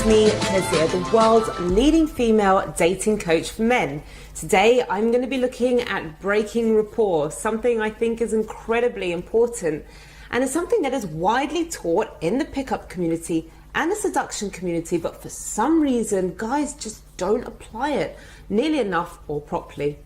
me, Kezia, the world's leading female dating coach for men. Today, I'm going to be looking at breaking rapport, something I think is incredibly important, and it's something that is widely taught in the pickup community and the seduction community, but for some reason, guys just don't apply it nearly enough or properly.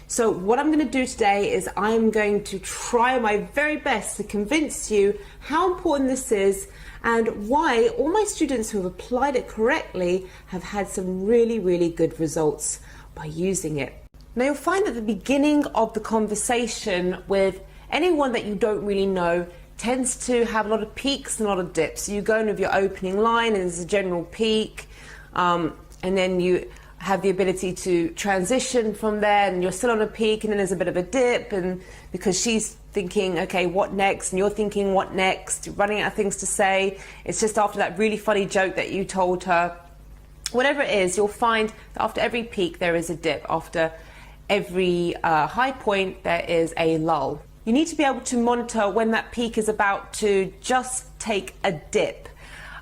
So what I'm going to do today is I'm going to try my very best to convince you how important this is and why all my students who have applied it correctly have had some really, really good results by using it. Now you'll find at the beginning of the conversation with anyone that you don't really know tends to have a lot of peaks and a lot of dips. You go in with your opening line and there's a general peak, and then you have the ability to transition from there and you're still on a peak, and then there's a bit of a dip, and because she's thinking, okay, what next? And you're thinking, what next? You're running out of things to say. It's just after that really funny joke that you told her. Whatever it is, you'll find that after every peak there is a dip. After every high point there is a lull. You need to be able to monitor when that peak is about to just take a dip.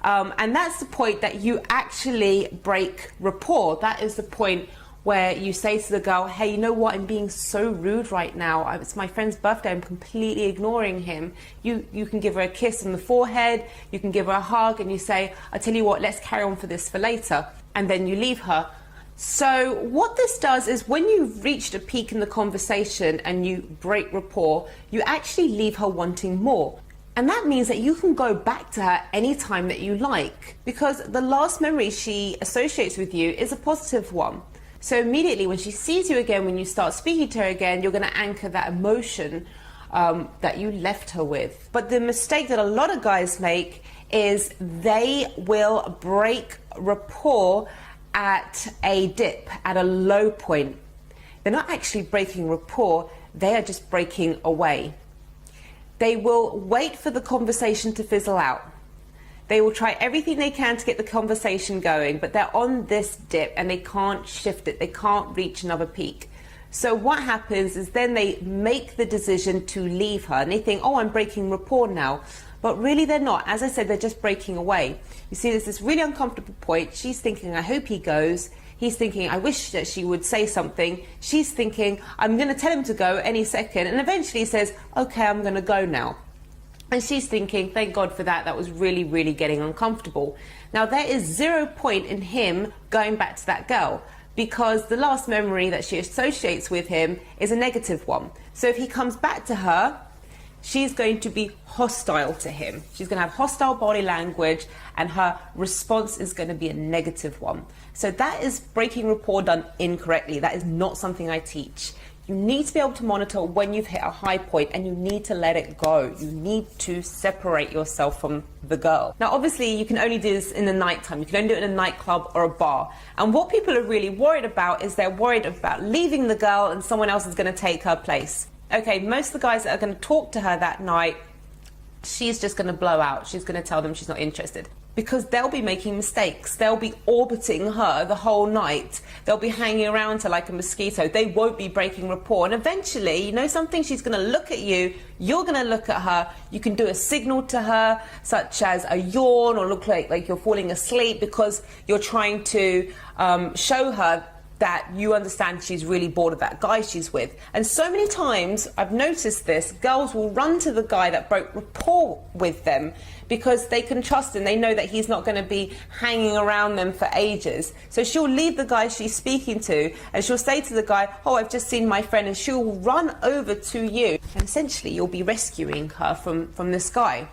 And that's the point that you actually break rapport. That is the point where you say to the girl, hey, you know what, I'm being so rude right now. It's my friend's birthday, I'm completely ignoring him. You can give her a kiss on the forehead, you can give her a hug, and you say, I tell you what, let's carry on for this for later. And then you leave her. So what this does is when you've reached a peak in the conversation and you break rapport, you actually leave her wanting more. And that means that you can go back to her anytime that you like, because the last memory she associates with you is a positive one. So immediately when she sees you again, when you start speaking to her again, you're going to anchor that emotion that you left her with. But the mistake that a lot of guys make is they will break rapport at a dip, at a low point. They're not actually breaking rapport, they are just breaking away. They will wait for the conversation to fizzle out. They will try everything they can to get the conversation going, but they're on this dip and they can't shift it. They can't reach another peak. So what happens is then they make the decision to leave her and they think, oh, I'm breaking rapport now. But really they're not. As I said, they're just breaking away. You see, there's this really uncomfortable point. She's thinking, I hope he goes. He's thinking, I wish that she would say something. She's thinking, I'm going to tell him to go any second. And eventually he says, okay, I'm going to go now. And she's thinking, thank God for that. That was really, really getting uncomfortable. Now, there is 0 point in him going back to that girl, because the last memory that she associates with him is a negative one. So if he comes back to her, she's going to be hostile to him. She's going to have hostile body language and her response is going to be a negative one. So that is breaking rapport done incorrectly. That is not something I teach. You need to be able to monitor when you've hit a high point and you need to let it go. You need to separate yourself from the girl. Now, obviously, you can only do this in the nighttime. You can only do it in a nightclub or a bar. And what people are really worried about is they're worried about leaving the girl and someone else is going to take her place. Okay, most of the guys that are going to talk to her that night, she's just going to blow out. She's going to tell them she's not interested. Because they'll be making mistakes. They'll be orbiting her the whole night. They'll be hanging around her like a mosquito. They won't be breaking rapport. And eventually, you know something, she's going to look at you. You're going to look at her. You can do a signal to her, such as a yawn or look like you're falling asleep, because you're trying to show her that you understand she's really bored of that guy she's with. And so many times I've noticed this, girls will run to the guy that broke rapport with them because they can trust him. They know that he's not going to be hanging around them for ages. So she'll leave the guy she's speaking to and she'll say to the guy, oh, I've just seen my friend, and she'll run over to you. And essentially you'll be rescuing her from this guy.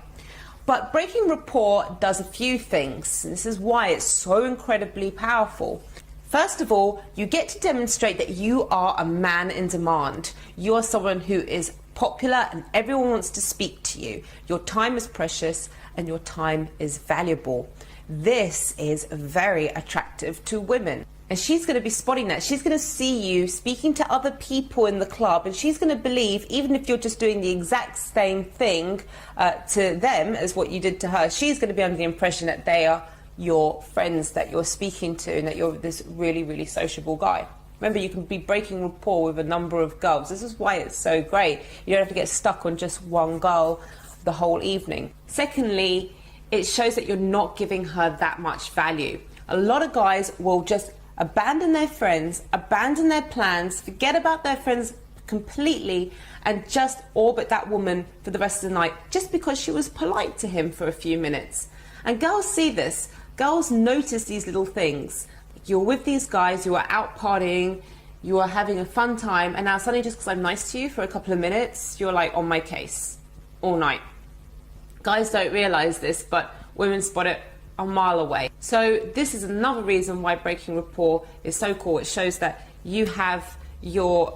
But breaking rapport does a few things. And this is why it's so incredibly powerful. First of all, you get to demonstrate that you are a man in demand. You are someone who is popular and everyone wants to speak to you. Your time is precious and your time is valuable. This is very attractive to women. And she's going to be spotting that. She's going to see you speaking to other people in the club, and she's going to believe, even if you're just doing the exact same thing to them as what you did to her, she's going to be under the impression that they are your friends that you're speaking to and that you're this really, really sociable guy. Remember, you can be breaking rapport with a number of girls. This is why it's so great. You don't have to get stuck on just one girl the whole evening. Secondly, it shows that you're not giving her that much value. A lot of guys will just abandon their friends, abandon their plans, forget about their friends completely, and just orbit that woman for the rest of the night just because she was polite to him for a few minutes. And girls see this. Girls notice these little things. You're with these guys, you are out partying, you are having a fun time, and now suddenly just because I'm nice to you for a couple of minutes, you're like on my case all night. Guys don't realize this, but women spot it a mile away. So this is another reason why breaking rapport is so cool. It shows that you have your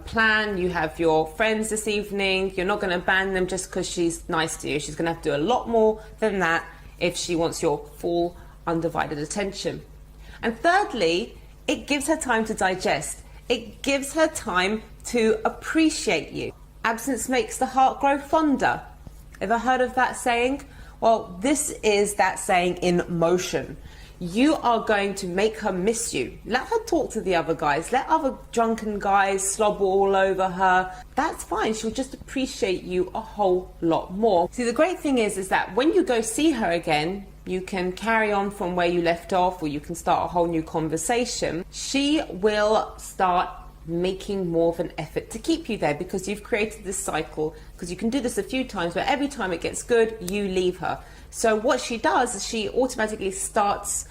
plan, you have your friends this evening, you're not going to abandon them just because she's nice to you. She's going to have to do a lot more than that if she wants your full undivided attention. And thirdly, it gives her time to digest. It gives her time to appreciate you. Absence makes the heart grow fonder. Ever heard of that saying? Well, this is that saying in motion. You are going to make her miss you. Let her talk to the other guys. Let other drunken guys slobber all over her. That's fine. She'll just appreciate you a whole lot more. See, the great thing is that when you go see her again, you can carry on from where you left off, or you can start a whole new conversation. She will start making more of an effort to keep you there because you've created this cycle, because you can do this a few times where every time it gets good, you leave her. So what she does is she automatically starts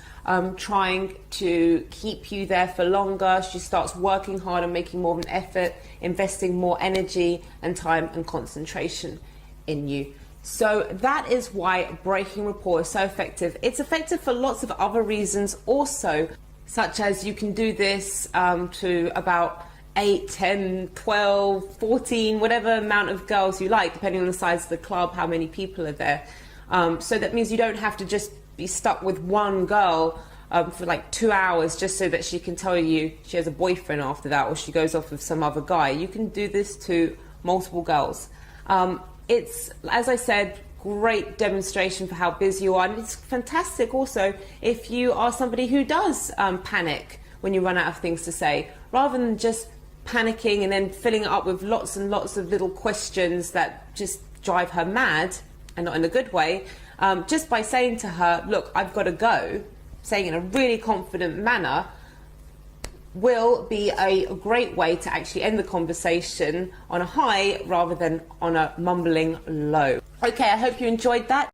trying to keep you there for longer. She starts working hard and making more of an effort, investing more energy and time and concentration in you. So that is why breaking rapport is so effective. It's effective for lots of other reasons also, such as you can do this to about 8, 10, 12, 14, whatever amount of girls you like, depending on the size of the club, how many people are there. So that means you don't have to just be stuck with one girl for like 2 hours just so that she can tell you she has a boyfriend after that, or she goes off with some other guy. You can do this to multiple girls. It's, as I said, great demonstration for how busy you are, and it's fantastic also if you are somebody who does panic when you run out of things to say, rather than just panicking and then filling it up with lots and lots of little questions that just drive her mad, and not in a good way. Just by saying to her, look, I've got to go, saying in a really confident manner, will be a great way to actually end the conversation on a high rather than on a mumbling low. Okay, I hope you enjoyed that.